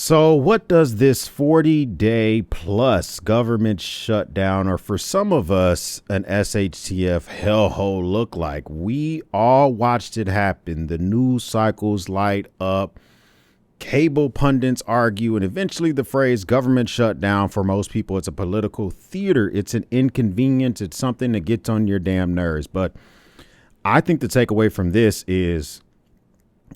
So what does this 40-day plus government shutdown, or for some of us, an SHTF hellhole look like? We all watched it happen. The news cycles light up. Cable pundits argue, and eventually the phrase government shutdown, for most people, it's a political theater. It's an inconvenience. It's something that gets on your damn nerves. But I think the takeaway from this is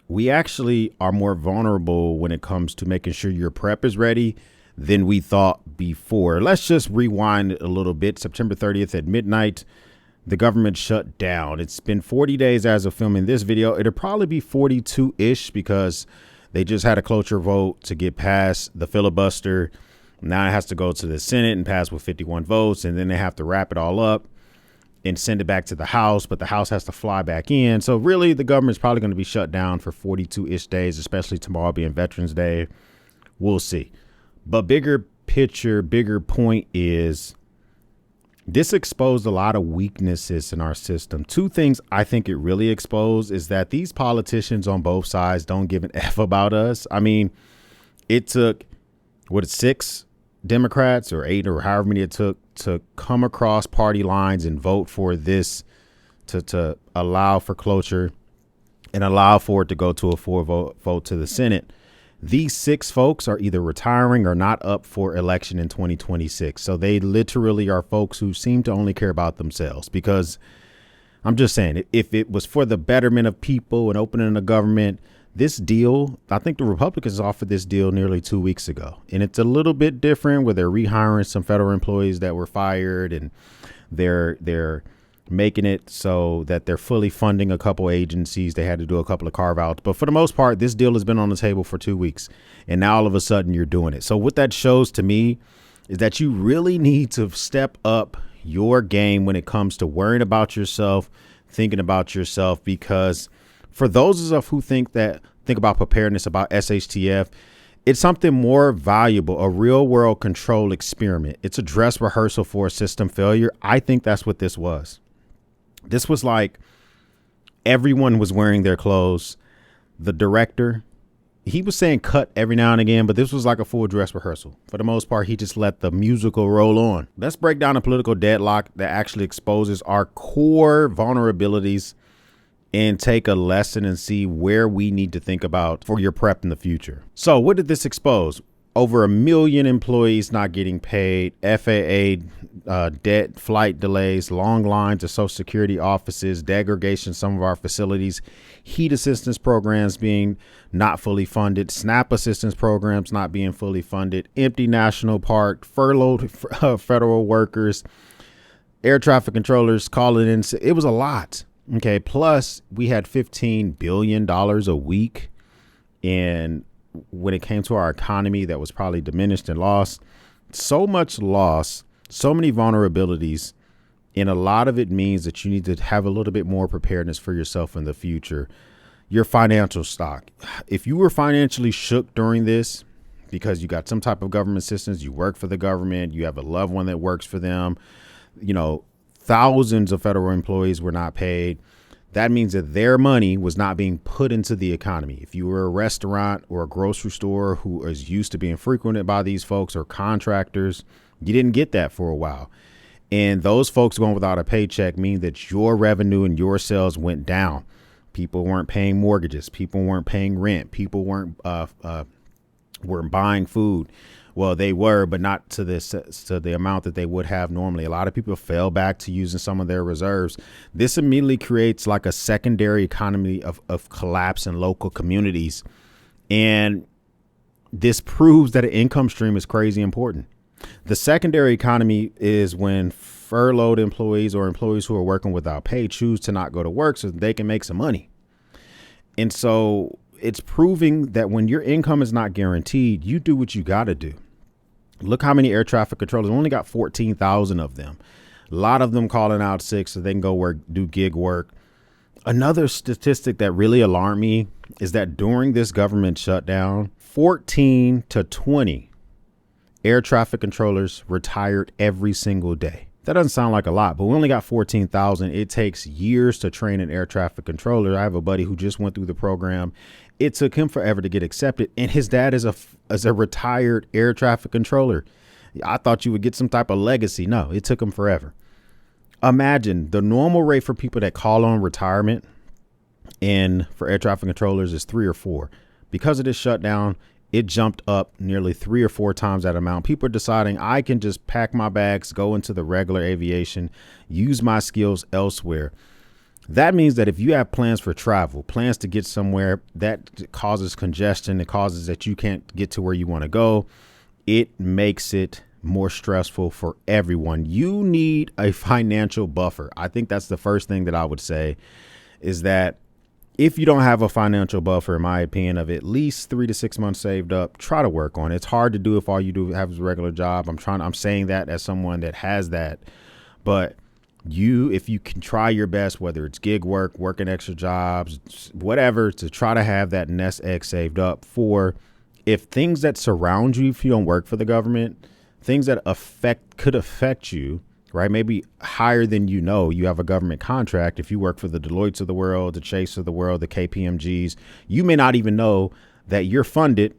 we actually are more vulnerable when it comes to making sure your prep is ready than we thought before. Let's just rewind a little bit. September 30th at midnight, the government shut down. It's been 40 days as of filming this video. It'll probably be 42-ish because they just had a cloture vote to get past the filibuster. Now it has to go to the Senate and pass with 51 votes, and then they have to wrap it all up and send it back to the House, but the House has to fly back in. So really, the government's probably going to be shut down for 42-ish days, especially tomorrow being Veterans Day. We'll see. But bigger picture, bigger point is this exposed a lot of weaknesses in our system. Two things I think it really exposed is that these politicians on both sides don't give an F about us. I mean, it took, 6 Democrats or 8 or however many it took to come across party lines and vote for this to allow for cloture and allow for it to go to a 4-vote to the Senate. These 6 folks are either retiring or not up for election in 2026. So they literally are folks who seem to only care about themselves, because I'm just saying, if it was for the betterment of people and opening the government, this deal, I think the Republicans offered this deal nearly 2 weeks ago, and it's a little bit different where they're rehiring some federal employees that were fired, and they're making it so that they're fully funding a couple agencies. They had to do a couple of carve outs, but for the most part, this deal has been on the table for 2 weeks, and now all of a sudden you're doing it. So what that shows to me is that you really need to step up your game when it comes to worrying about yourself, thinking about yourself, because for those of us who think about preparedness, about SHTF, it's something more valuable, a real world control experiment. It's a dress rehearsal for a system failure. I think that's what this was. This was like everyone was wearing their clothes. The director, he was saying cut every now and again, but this was like a full dress rehearsal. For the most part, he just let the musical roll on. Let's break down a political deadlock that actually exposes our core vulnerabilities and take a lesson and see where we need to think about for your prep in the future. So what did this expose? Over 1 million employees not getting paid, FAA debt, flight delays, long lines of Social Security offices, degradation of some of our facilities, heat assistance programs being not fully funded, SNAP assistance programs not being fully funded, empty national park, furloughed federal workers, air traffic controllers calling in. It was a lot. Okay. Plus we had $15 billion a week. And when it came to our economy, that was probably diminished and lost. So much loss, so many vulnerabilities. And a lot of it means that you need to have a little bit more preparedness for yourself in the future. Your financial stock. If you were financially shook during this because you got some type of government assistance, you work for the government, you have a loved one that works for them, thousands of federal employees were not paid. That means that their money was not being put into the economy. If you were a restaurant or a grocery store who is used to being frequented by these folks or contractors, you didn't get that for a while. And those folks going without a paycheck mean that your revenue and your sales went down. People weren't paying mortgages. People weren't paying rent. People weren't buying food. Well, they were, but not to the amount that they would have normally. A lot of people fell back to using some of their reserves. This immediately creates like a secondary economy of collapse in local communities. And this proves that an income stream is crazy important. The secondary economy is when furloughed employees or employees who are working without pay choose to not go to work so that they can make some money. And so it's proving that when your income is not guaranteed, you do what you got to do. Look how many air traffic controllers, we only got 14,000 of them. A lot of them calling out sick so they can go work, do gig work. Another statistic that really alarmed me is that during this government shutdown, 14 to 20 air traffic controllers retired every single day. That doesn't sound like a lot, but we only got 14,000. It takes years to train an air traffic controller. I have a buddy who just went through the program, It took him forever to get accepted. And his dad is a retired air traffic controller. I thought you would get some type of legacy. No, it took him forever. Imagine the normal rate for people that call on retirement and for air traffic controllers is 3 or 4. Because of this shutdown, it jumped up nearly 3 or 4 times that amount. People are deciding I can just pack my bags, go into the regular aviation, use my skills elsewhere. That means that if you have plans for travel, plans to get somewhere, that causes congestion, it causes that you can't get to where you want to go. It makes it more stressful for everyone. You need a financial buffer. I think that's the first thing that I would say is that if you don't have a financial buffer, in my opinion, of at least 3 to 6 months saved up, try to work on it. It's hard to do if all you do have is a regular job. I'm saying that as someone that has that, but if you can try your best, whether it's gig work, working extra jobs, whatever, to try to have that nest egg saved up for if things that surround you, if you don't work for the government, things that could affect you, right? Maybe higher than you have a government contract. If you work for the Deloittes of the world, the Chase of the world, the KPMGs, you may not even know that you're funded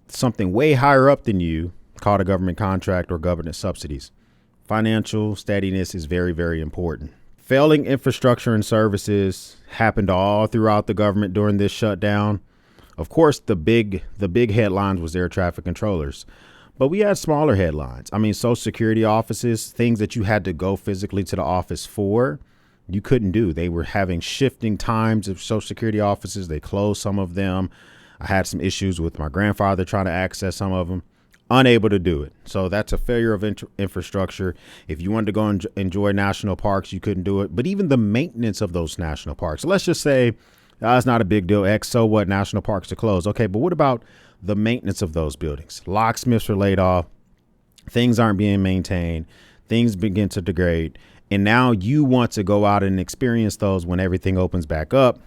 something way higher up than you called a government contract or government subsidies. Financial steadiness is very, very important. Failing infrastructure and services happened all throughout the government during this shutdown. Of course, the big headlines was air traffic controllers, but we had smaller headlines. I mean, Social Security offices, things that you had to go physically to the office for, you couldn't do. They were having shifting times of Social Security offices. They closed some of them. I had some issues with my grandfather trying to access some of them. Unable to do it. So that's a failure of infrastructure. If you wanted to go and enjoy national parks, you couldn't do it. But even the maintenance of those national parks, let's just say it's not a big deal. So what? National parks are closed. OK, but what about the maintenance of those buildings? Locksmiths are laid off. Things aren't being maintained. Things begin to degrade. And now you want to go out and experience those when everything opens back up.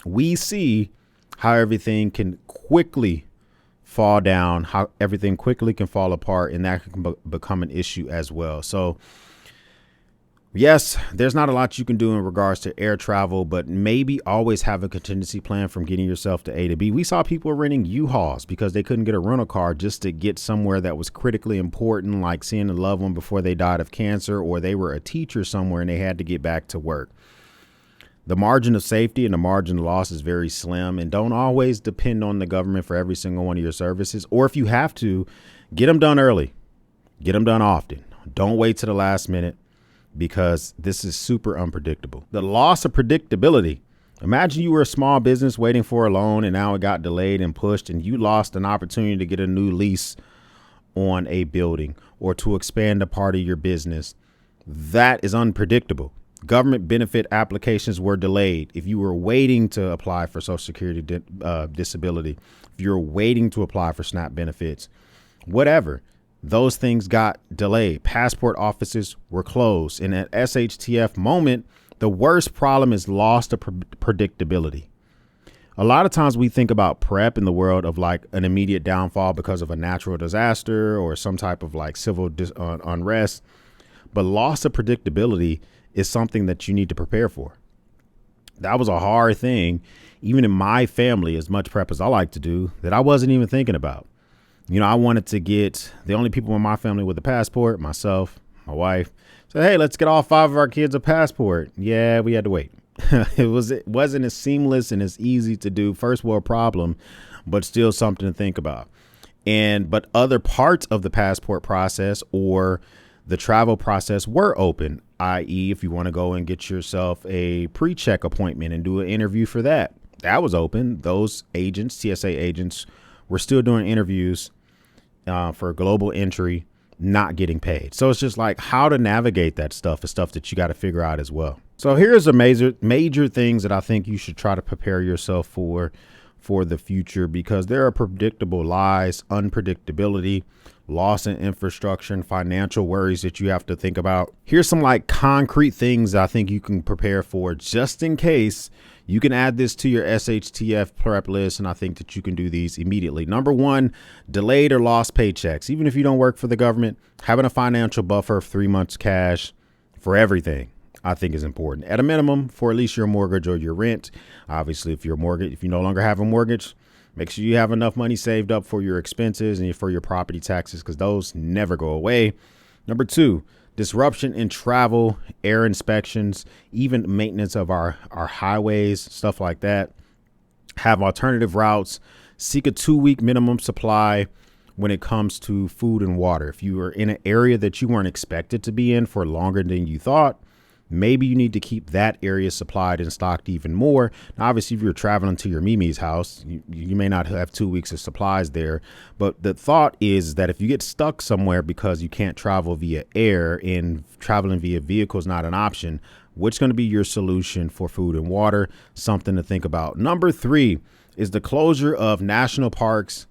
We see how everything can quickly fall down, how everything quickly can fall apart, and that can become an issue as well. So yes, there's not a lot you can do in regards to air travel, but maybe always have a contingency plan from getting yourself to A to B. We saw people renting U-Hauls because they couldn't get a rental car just to get somewhere that was critically important, like seeing a loved one before they died of cancer, or they were a teacher somewhere and they had to get back to work. The margin of safety and the margin of loss is very slim, and don't always depend on the government for every single one of your services. Or if you have to, get them done early, get them done often. Don't wait to the last minute because this is super unpredictable. The loss of predictability. Imagine you were a small business waiting for a loan and now it got delayed and pushed and you lost an opportunity to get a new lease on a building or to expand a part of your business. That is unpredictable. Government benefit applications were delayed. If you were waiting to apply for Social Security disability, if you're waiting to apply for SNAP benefits, whatever, those things got delayed. Passport offices were closed. In an SHTF moment, the worst problem is loss of predictability. A lot of times we think about prep in the world of like an immediate downfall because of a natural disaster or some type of like civil unrest. But loss of predictability is something that you need to prepare for. That was a hard thing, even in my family, as much prep as I like to do, that I wasn't even thinking about. You know, I wanted to get the only people in my family with a passport, myself, my wife, said, hey, let's get all 5 of our kids a passport. Yeah, we had to wait. It wasn't as seamless and as easy to do. First world problem, but still something to think about. But other parts of the passport process or the travel process were open, i.e. if you want to go and get yourself a pre-check appointment and do an interview for that, that was open. Those agents, TSA agents, were still doing interviews for global entry, not getting paid. So it's just like how to navigate that stuff is stuff that you got to figure out as well. So here's a major things that I think you should try to prepare yourself for the future, because there are predictable lies, unpredictability, loss in infrastructure and financial worries that you have to think about. Here's some like concrete things I think you can prepare for just in case. You can add this to your SHTF prep list, and I think that you can do these immediately. Number 1, delayed or lost paychecks. Even if you don't work for the government, having a financial buffer of 3 months cash for everything, I think is important. At a minimum, for at least your mortgage or your rent. Obviously, if you no longer have a mortgage, Make sure you have enough money saved up for your expenses and for your property taxes, because those never go away. Number 2, disruption in travel, air inspections, even maintenance of our highways, stuff like that. Have alternative routes. Seek a 2-week minimum supply when it comes to food and water. If you are in an area that you weren't expected to be in for longer than you thought, maybe you need to keep that area supplied and stocked even more. Now, obviously, if you're traveling to your Mimi's house, you may not have 2 weeks of supplies there. But the thought is that if you get stuck somewhere because you can't travel via air and traveling via vehicle is not an option, what's going to be your solution for food and water? Something to think about. Number 3 is the closure of national parks,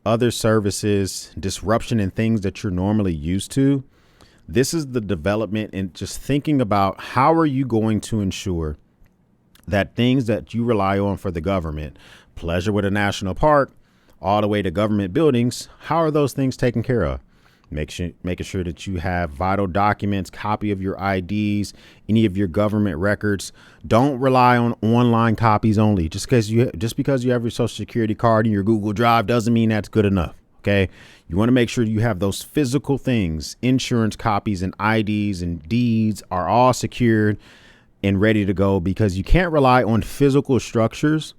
other services, disruption in things that you're normally used to. This is the development and just thinking about how are you going to ensure that things that you rely on for the government, pleasure with a national park, all the way to government buildings, how are those things taken care of? Making sure that you have vital documents, copy of your IDs, any of your government records. Don't rely on online copies only. Just because you have your Social Security card and your Google Drive doesn't mean that's good enough. OK, you want to make sure you have those physical things. Insurance copies and IDs and deeds are all secured and ready to go, because you can't rely on physical structures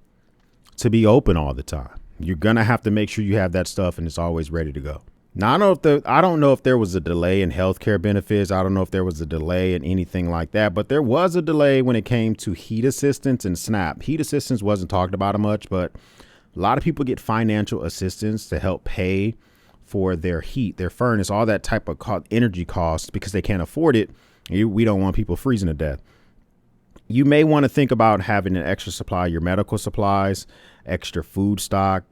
to be open all the time. You're going to have to make sure you have that stuff and it's always ready to go. Now, I don't know if there was a delay in healthcare benefits. I don't know if there was a delay in anything like that, but there was a delay when it came to heat assistance and SNAP. Heat assistance wasn't talked about much, but a lot of people get financial assistance to help pay for their heat, their furnace, all that type of energy costs because they can't afford it. We don't want people freezing to death. You may want to think about having an extra supply of your medical supplies, extra food stock,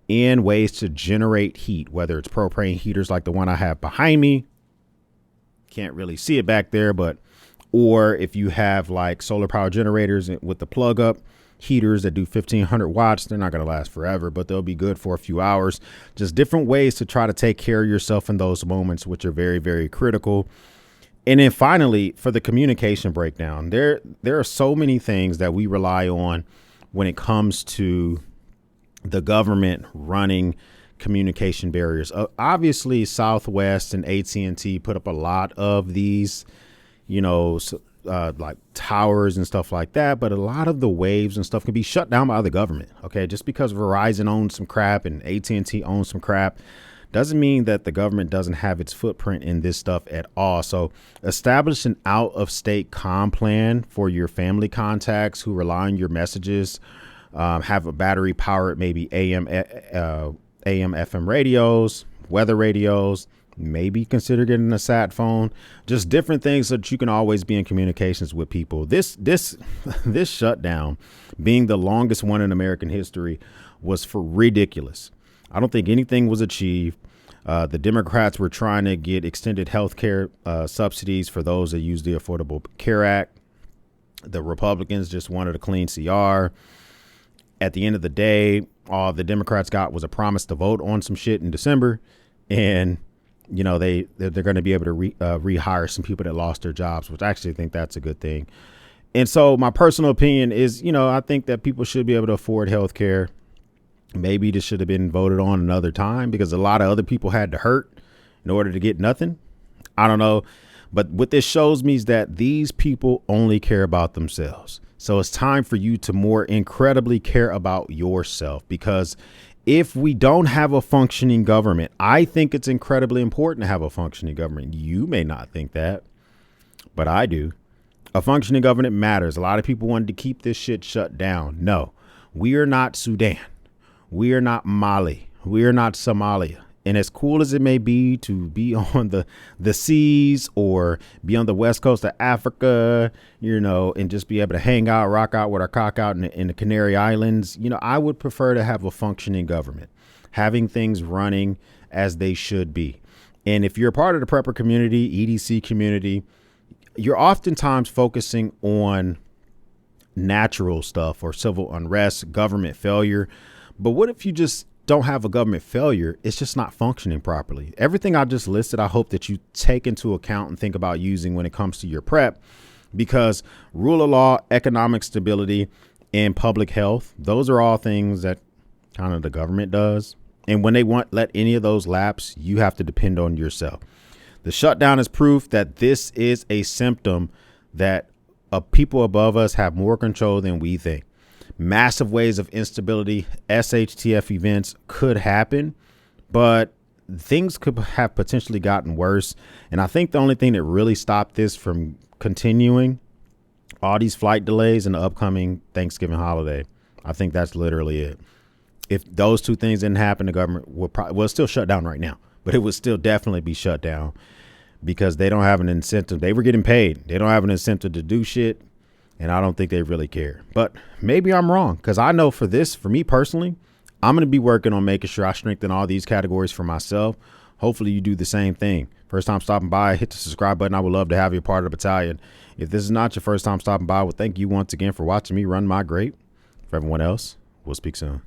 and ways to generate heat, whether it's propane heaters like the one I have behind me. Can't really see it back there, or if you have like solar power generators with the plug up heaters that do 1500 watts, they're not going to last forever, but they'll be good for a few hours. Just different ways to try to take care of yourself in those moments, which are very, very critical. And then finally, for the communication breakdown, there are so many things that we rely on when it comes to the government running communication barriers. Obviously, Southwest and AT&T put up a lot of these, like towers and stuff like that. But a lot of the waves and stuff can be shut down by the government. OK, just because Verizon owns some crap and AT&T owns some crap doesn't mean that the government doesn't have its footprint in this stuff at all. So establish an out of state comm plan for your family contacts who rely on your messages. Have a battery powered, maybe AM, FM radios, weather radios, maybe consider getting a sat phone, just different things so that you can always be in communications with people. This shutdown, being the longest one in American history, was for ridiculous. I don't think anything was achieved. The Democrats were trying to get extended health care subsidies for those that use the Affordable Care Act. The Republicans just wanted a clean CR. At the end of the day, all the Democrats got was a promise to vote on some shit in December. And, they're going to be able to rehire some people that lost their jobs, which I actually think that's a good thing. And so my personal opinion is, I think that people should be able to afford health care. Maybe this should have been voted on another time because a lot of other people had to hurt in order to get nothing. I don't know. But what this shows me is that these people only care about themselves. So it's time for you to more incredibly care about yourself, because if we don't have a functioning government, I think it's incredibly important to have a functioning government. You may not think that, but I do. A functioning government matters. A lot of people wanted to keep this shit shut down. No, we are not Sudan. We are not Mali. We are not Somalia. And as cool as it may be to be on the seas or be on the west coast of Africa, and just be able to hang out, rock out with our cock out in the Canary Islands, I would prefer to have a functioning government, having things running as they should be. And if you're a part of the prepper community, EDC community, you're oftentimes focusing on natural stuff or civil unrest, government failure. But what if you just don't have a government failure? It's just not functioning properly. Everything I just listed, I hope that you take into account and think about using when it comes to your prep, because rule of law, economic stability, and public health, those are all things that kind of the government does. And when they let any of those lapse, you have to depend on yourself. The shutdown is proof that this is a symptom that people above us have more control than we think. Massive waves of instability, SHTF events could happen, but things could have potentially gotten worse. And I think the only thing that really stopped this from continuing, all these flight delays and the upcoming Thanksgiving holiday, I think that's literally it. If those two things didn't happen, the government will still shut down right now, but it would still definitely be shut down because they don't have an incentive. They were getting paid. They don't have an incentive to do shit. And I don't think they really care. But maybe I'm wrong, because I know for me personally, I'm going to be working on making sure I strengthen all these categories for myself. Hopefully you do the same thing. First time stopping by, hit the subscribe button. I would love to have you a part of the battalion. If this is not your first time stopping by, well, thank you once again for watching me run my grape. For everyone else, we'll speak soon.